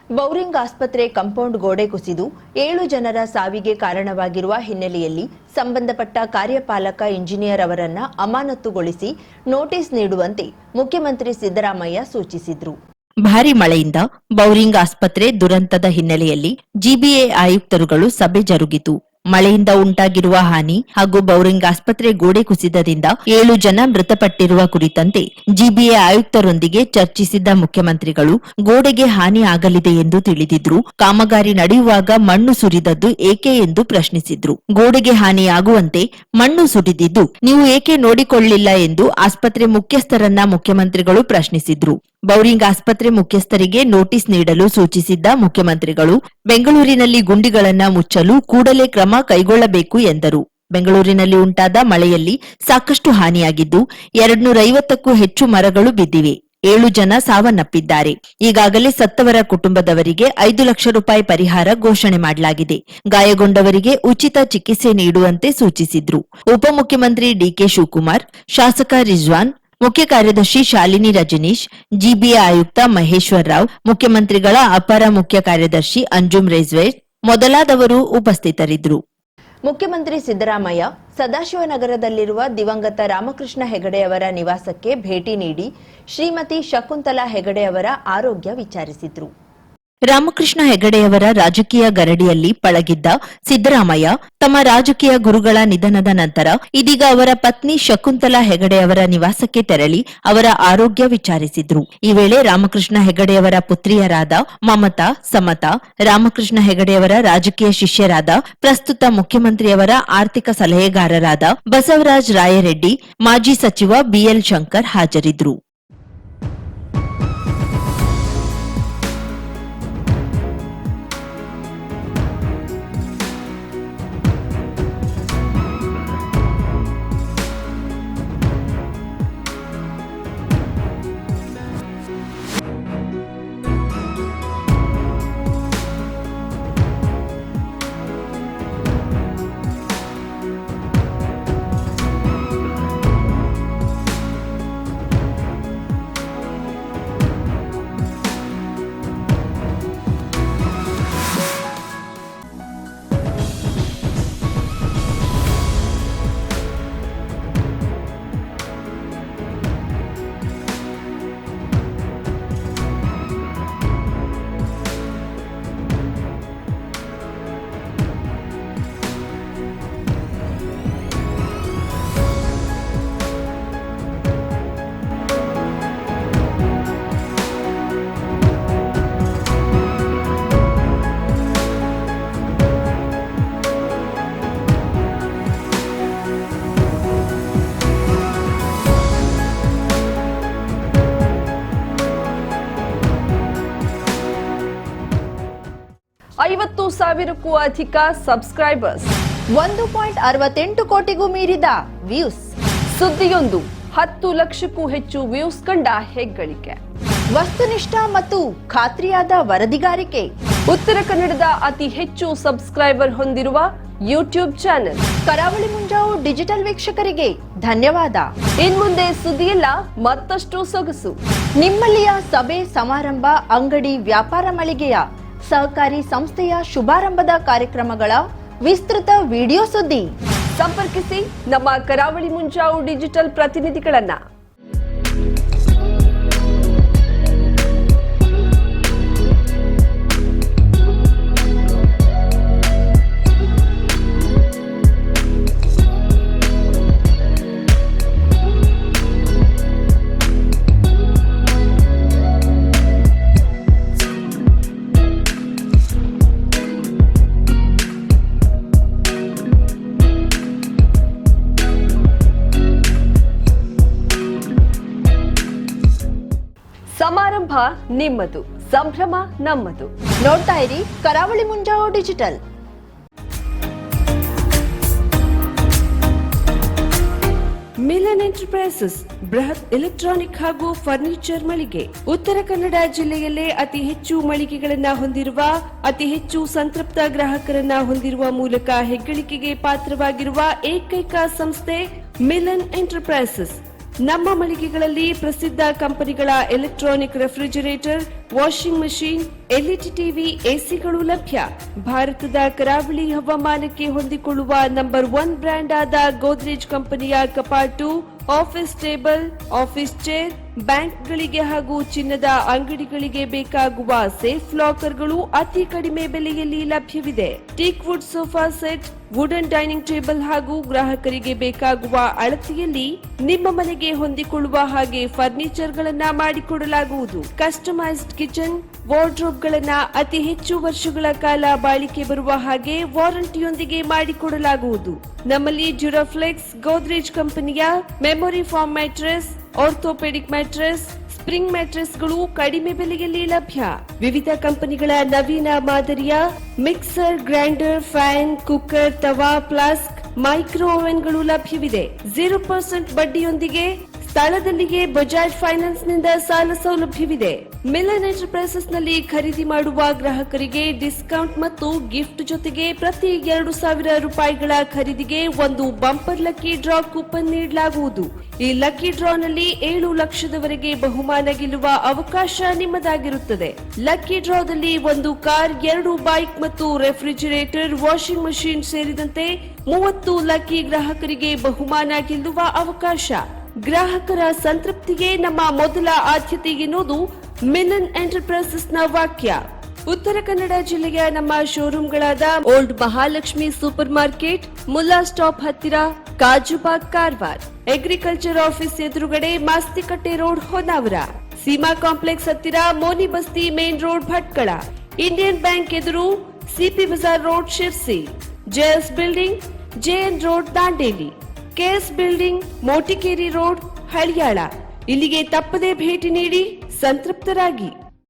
Bowring ಆಸ್ಪತ್ರೆ compound ಗೋಡೆ ಕುಸಿದು 7 ಜನರ ಸಾವಿಗೆ ಕಾರಣವಾಗಿರುವ ಹಿನ್ನೆಲೆಯಲ್ಲಿ ಸಂಬಂಧಪಟ್ಟ ಕಾರ್ಯಪಾಲಕ ಇಂಜಿನಿಯರ್ ಅವರನ್ನು ಅಮಾನತುಗೊಳಿಸಿ ನೋಟಿಸ್ ನೀಡುವಂತೆ ಮುಖ್ಯಮಂತ್ರಿ ಸಿದ್ದರಾಮಯ್ಯ ಸೂಚಿಸಿದರು. ಭಾರಿ ಮಳೆಯಿಂದ ಬೌರಿಂಗ್ ಆಸ್ಪತ್ರೆ ದುರಂತದ ಹಿನ್ನೆಲೆಯಲ್ಲಿ ಜಿಬಿಎ ಆಯುಕ್ತರುಗಳು ಸಭೆ ಜರುಗಿತು. ಮಳೆಯಿಂದ ಉಂಟಾಗಿರುವ ಹಾನಿ ಹಾಗೂ ಬೌರಿಂಗ್ ಆಸ್ಪತ್ರೆ ಗೋಡೆ ಕುಸಿತದಿಂದ 7 ಜನ ಮೃತಪಟ್ಟಿರುವ ಕುರಿತಂತೆ ಜಿಬಿಎ ಆಯುಕ್ತರೊಂದಿಗೆ ಚರ್ಚಿಸಿದ್ದ ಮುಖ್ಯಮಂತ್ರಿಗಳು ಗೋಡೆಗೆ ಹಾನಿ ಆಗಲಿದೆ ಎಂದು ತಿಳಿದಿದ್ರು, ಕಾಮಗಾರಿ ನಡೆಯುವಾಗ ಮಣ್ಣು ಸುರಿದದ್ದು ಏಕೆ ಎಂದು ಪ್ರಶ್ನಿಸಿದ್ರು. ಗೋಡೆಗೆ ಹಾನಿಯಾಗುವಂತೆ ಮಣ್ಣು ಸುರಿದಿದ್ದು ನೀವು ಏಕೆ ನೋಡಿಕೊಳ್ಳಿಲ್ಲ ಎಂದು ಆಸ್ಪತ್ರೆ ಮುಖ್ಯಸ್ಥರನ್ನ ಮುಖ್ಯಮಂತ್ರಿಗಳು ಪ್ರಶ್ನಿಸಿದ್ರು. ಬೌರಿಂಗ್ ಆಸ್ಪತ್ರೆ ಮುಖ್ಯಸ್ಥರಿಗೆ ನೋಟಿಸ್ ನೀಡಲು ಸೂಚಿಸಿದ್ದ ಮುಖ್ಯಮಂತ್ರಿಗಳು ಬೆಂಗಳೂರಿನಲ್ಲಿ ಗುಂಡಿಗಳನ್ನ ಮುಚ್ಚಲು ಕೂಡಲೇ ಕ್ರಮ ಕೈಗೊಳ್ಳಬೇಕು ಎಂದರು. ಬೆಂಗಳೂರಿನಲ್ಲಿ ಉಂಟಾದ ಮಳೆಯಲ್ಲಿ ಸಾಕಷ್ಟು ಹಾನಿಯಾಗಿದ್ದು 250ಕ್ಕೂ ಹೆಚ್ಚು ಮರಗಳು ಬಿದ್ದಿವೆ. 7 ಜನ ಸಾವನ್ನಪ್ಪಿದ್ದಾರೆ. ಈಗಾಗಲೇ ಸತ್ತವರ ಕುಟುಂಬದವರಿಗೆ 5 ಲಕ್ಷ ರೂಪಾಯಿ ಪರಿಹಾರ ಘೋಷಣೆ ಮಾಡಲಾಗಿದೆ. ಗಾಯಗೊಂಡವರಿಗೆ ಉಚಿತ ಚಿಕಿತ್ಸೆ ನೀಡುವಂತೆ ಸೂಚಿಸಿದ್ರು. ಉಪಮುಖ್ಯಮಂತ್ರಿ ಡಿಕೆ ಶಿವಕುಮಾರ್, ಶಾಸಕ ರಿಜ್ವಾನ್, ಮುಖ್ಯ ಕಾರ್ಯದರ್ಶಿ ಶಾಲಿನಿ ರಜನೀಶ್, ಜಿಬಿಎ ಆಯುಕ್ತ ಮಹೇಶ್ವರ್ ರಾವ್, ಮುಖ್ಯಮಂತ್ರಿಗಳ ಅಪರ ಮುಖ್ಯ ಕಾರ್ಯದರ್ಶಿ ಅಂಜುಮ್ ರೇಜ್ವೆ ಮೊದಲಾದವರು ಉಪಸ್ಥಿತರಿದ್ದರು. ಮುಖ್ಯಮಂತ್ರಿ ಸಿದ್ದರಾಮಯ್ಯ ಸದಾಶಿವನಗರದಲ್ಲಿರುವ ದಿವಂಗತ ರಾಮಕೃಷ್ಣ ಹೆಗಡೆ ಅವರ ನಿವಾಸಕ್ಕೆ ಭೇಟಿ ನೀಡಿ ಶ್ರೀಮತಿ ಶಕುಂತಲಾ ಹೆಗಡೆ ಅವರ ಆರೋಗ್ಯ ವಿಚಾರಿಸಿದರು. ರಾಮಕೃಷ್ಣ ಹೆಗಡೆಯವರ ರಾಜಕೀಯ ಗರಡಿಯಲ್ಲಿ ಪಳಗಿದ್ದ ಸಿದ್ದರಾಮಯ್ಯ ತಮ್ಮ ರಾಜಕೀಯ ಗುರುಗಳ ನಿಧನದ ನಂತರ ಇದೀಗ ಅವರ ಪತ್ನಿ ಶಕುಂತಲಾ ಹೆಗಡೆಯವರ ನಿವಾಸಕ್ಕೆ ತೆರಳಿ ಅವರ ಆರೋಗ್ಯ ವಿಚಾರಿಸಿದ್ರು. ಈ ವೇಳೆ ರಾಮಕೃಷ್ಣ ಹೆಗಡೆಯವರ ಪುತ್ರಿಯರಾದ ಮಮತಾ, ಸಮತಾ, ರಾಮಕೃಷ್ಣ ಹೆಗಡೆಯವರ ರಾಜಕೀಯ ಶಿಷ್ಯರಾದ ಪ್ರಸ್ತುತ ಮುಖ್ಯಮಂತ್ರಿಯವರ ಆರ್ಥಿಕ ಸಲಹೆಗಾರರಾದ ಬಸವರಾಜ ರಾಯರೆಡ್ಡಿ, ಮಾಜಿ ಸಚಿವ ಬಿಎಲ್ ಶಂಕರ್ ಹಾಜರಿದ್ದರು. ಸಾವಿರಕ್ಕೂ ಅಧಿಕ ಸಬ್ಸ್ಕ್ರೈಬರ್ಸ್, 1.68 ಕೋಟಿಗೂ ಮೀರಿದ ವ್ಯೂಸ್, ಸುದ್ದಿಯೊಂದು 10 ಲಕ್ಷಕ್ಕೂ ಹೆಚ್ಚು ವ್ಯೂಸ್ ಕಂಡ ಹೆಗ್ಗಳಿಕೆ, ವಸ್ತುನಿಷ್ಠ ಮತ್ತು ಖಾತ್ರಿಯಾದ ವರದಿಗಾರಿಕೆ, ಉತ್ತರ ಕನ್ನಡದ ಅತಿ ಹೆಚ್ಚು ಸಬ್ಸ್ಕ್ರೈಬರ್ ಹೊಂದಿರುವ ಯೂಟ್ಯೂಬ್ ಚಾನೆಲ್ ಕರಾವಳಿ ಮುಂಜಾವು ಡಿಜಿಟಲ್ ವೀಕ್ಷಕರಿಗೆ ಧನ್ಯವಾದ. ಇನ್ಮುಂದೆ ಸುದ್ದಿಯೆಲ್ಲ ಮತ್ತಷ್ಟು ಸೊಗಸು. ನಿಮ್ಮಲ್ಲಿಯ ಸಭೆ ಸಮಾರಂಭ, ಅಂಗಡಿ ವ್ಯಾಪಾರ ಮಳಿಗೆಯ ಸಹಕಾರಿ ಸಂಸ್ಥೆಯ ಶುಭಾರಂಭದ ಕಾರ್ಯಕ್ರಮಗಳ ವಿಸ್ತೃತ ವಿಡಿಯೋ ಸುದ್ದಿ ಸಂಪರ್ಕಿಸಿ ನಮ್ಮ ಕರಾವಳಿ ಮುಂಜಾವು ಡಿಜಿಟಲ್ ಪ್ರತಿನಿಧಿಗಳನ್ನ. ಸಮಾರಂಭ ನಿಮ್ಮದು, ಸಂಭ್ರಮ ನಮ್ಮದು. ನೋಡ್ತಾ ಇರಿ ಕರಾವಳಿ ಮುಂಜಾವು ಡಿಜಿಟಲ್. ಮಿಲನ್ ಎಂಟರ್ಪ್ರೈಸಸ್ ಬೃಹತ್ ಎಲೆಕ್ಟ್ರಾನಿಕ್ ಹಾಗೂ ಫರ್ನಿಚರ್ ಮಳಿಗೆ. ಉತ್ತರ ಕನ್ನಡ ಜಿಲ್ಲೆಯಲ್ಲೇ ಅತಿ ಹೆಚ್ಚು ಮಳಿಗೆಗಳನ್ನ ಹೊಂದಿರುವ, ಅತಿ ಹೆಚ್ಚು ಸಂತೃಪ್ತ ಗ್ರಾಹಕರನ್ನ ಹೊಂದಿರುವ ಮೂಲಕ ಹೆಗ್ಗಳಿಕೆಗೆ ಪಾತ್ರವಾಗಿರುವ ಏಕೈಕ ಸಂಸ್ಥೆ ಮಿಲನ್ ಎಂಟರ್ಪ್ರೈಸಸ್. ನಮ್ಮ ಮಳಿಗೆಗಳಲ್ಲಿ ಪ್ರಸಿದ್ಧ ಕಂಪನಿಗಳ electronic refrigerator, washing machine, LED TV, ಎಸಿಗಳು ಲಭ್ಯ. ಭಾರತದ ಕರಾವಳಿ ಹವಾಮಾನಕ್ಕೆ ಹೊಂದಿಕೊಳ್ಳುವ ನಂಬರ್ 1 ಬ್ರ್ಯಾಂಡ್ ಆದ ಗೋದ್ರೇಜ್ ಕಂಪನಿಯ ಕಪಾಟು, ಆಫೀಸ್ ಟೇಬಲ್, ಆಫೀಸ್ ಚೇರ್, ಬ್ಯಾಂಕ್ಗಳಿಗೆ ಹಾಗೂ ಚಿನ್ನದ ಅಂಗಡಿಗಳಿಗೆ ಬೇಕಾಗುವ ಸೇಫ್ ಲಾಕರ್ಗಳು ಅತಿ ಕಡಿಮೆ ಬೆಲೆಯಲ್ಲಿ ಲಭ್ಯವಿದೆ. Teak wood sofa set, wooden dining table ಹಾಗೂ ಗ್ರಾಹಕರಿಗೆ ಬೇಕಾಗುವ ಅಳತೆಯಲ್ಲಿ ನಿಮ್ಮ ಮನೆಗೆ ಹೊಂದಿಕೊಳ್ಳುವ ಹಾಗೆ ಫರ್ನಿಚರ್ಗಳನ್ನ ಮಾಡಿಕೊಡಲಾಗುವುದು. ಕಸ್ಟಮೈಸ್ಡ್ ಕಿಚನ್, ವಾರ್ಡ್ರೋಬ್ಗಳನ್ನ ಅತಿ ಹೆಚ್ಚು ವರ್ಷಗಳ ಕಾಲ ಬಾಳಿಕೆ ಬರುವ ಹಾಗೆ ವಾರಂಟಿಯೊಂದಿಗೆ ಮಾಡಿಕೊಡಲಾಗುವುದು. ನಮ್ಮಲ್ಲಿ ಡ್ಯೂರಾಫ್ಲೆಕ್ಸ್, ಗೋದ್ರೇಜ್ ಕಂಪನಿಯ memory foam mattress, orthopedic mattress, spring ಮ್ಯಾಟ್ರೆಸ್ಗಳು ಕಡಿಮೆ ಬೆಲೆಯಲ್ಲಿ ಲಭ್ಯ. ವಿವಿಧ ಕಂಪನಿಗಳ ನವೀನ ಮಾದರಿಯ ಮಿಕ್ಸರ್, ಗ್ರೈಂಡರ್, ಫ್ಯಾನ್, ಕುಕ್ಕರ್, ತವಾ, ಫ್ಲಾಸ್ಕ್, ಮೈಕ್ರೋ ಓವೆನ್ಗಳು ಲಭ್ಯವಿದೆ. 0% ಬಡ್ಡಿಯೊಂದಿಗೆ ಸ್ಥಳದಲ್ಲಿಯೇ ಬಜಾಜ್ ಫೈನಾನ್ಸ್ ನಿಂದ ಸಾಲ ಸೌಲಭ್ಯವಿದೆ. ಮಿಲನ್ ಎಂಟರ್ಪ್ರೈಸಸ್ ನಲ್ಲಿ ಖರೀದಿ ಮಾಡುವ ಗ್ರಾಹಕರಿಗೆ ಡಿಸ್ಕೌಂಟ್ ಮತ್ತು ಗಿಫ್ಟ್ ಜೊತೆಗೆ ಪ್ರತಿ 2,000 ರೂಪಾಯಿಗಳ ಖರೀದಿಗೆ ಒಂದು ಬಂಪರ್ ಲಕ್ಕಿ ಡ್ರಾ ಕೂಪನ್ ನೀಡಲಾಗುವುದು. ಈ ಲಕ್ಕಿ ಡ್ರಾನಲ್ಲಿ 7 ಲಕ್ಷದವರೆಗೆ ಬಹುಮಾನ ಗೆಲ್ಲುವ ಅವಕಾಶ ನಿಮ್ಮದಾಗಿರುತ್ತದೆ. ಲಕ್ಕಿ ಡ್ರಾದಲ್ಲಿ 1 ಕಾರ್, 2 ಬೈಕ್ ಮತ್ತು ರೆಫ್ರಿಜರೇಟರ್, ವಾಷಿಂಗ್ ಮಷೀನ್ ಸೇರಿದಂತೆ 30 ಲಕ್ಕಿ ಗ್ರಾಹಕರಿಗೆ ಬಹುಮಾನ ಗೆಲ್ಲುವ ಅವಕಾಶ. ಗ್ರಾಹಕರ ಸಂತೃಪ್ತಿಗೆ ನಮ್ಮ ಮೊದಲ ಆದ್ಯತೆ ಎನ್ನುವುದು ಮಿಲನ್ ಎಂಟರ್ಪ್ರೈಸಸ್ ನ ವಾಕ್ಯ. ಉತ್ತರ ಕನ್ನಡ ಜಿಲ್ಲೆಯ ನಮ್ಮ ಶೋರೂಮ್ಗಳಾದ old Mahalakshmi super market, Mulla stop ಹತ್ತಿರ, ಕಾಜುಬಾಗ್, ಕಾರವಾರ, ಅಗ್ರಿಕಲ್ಚರ್ ಆಫೀಸ್ ಎದುರುಗಡೆ, ಮಾಸ್ತಿಕಟ್ಟೆ ರೋಡ್, ಹೊನ್ನಾವರ, ಸೀಮಾ ಕಾಂಪ್ಲೆಕ್ಸ್ ಹತ್ತಿರ, Moni Basti main road, Bhatkal, Indian bank ಎದುರು, CP Bazaar road, Sirsi, JS building, JN road, Dandeli, KS building, Motikeri road, Haliyal. ಇಲ್ಲಿಗೆ ತಪ್ಪದೇ ಭೇಟಿ ನೀಡಿ ಸಂತೃಪ್ತರಾಗಿ.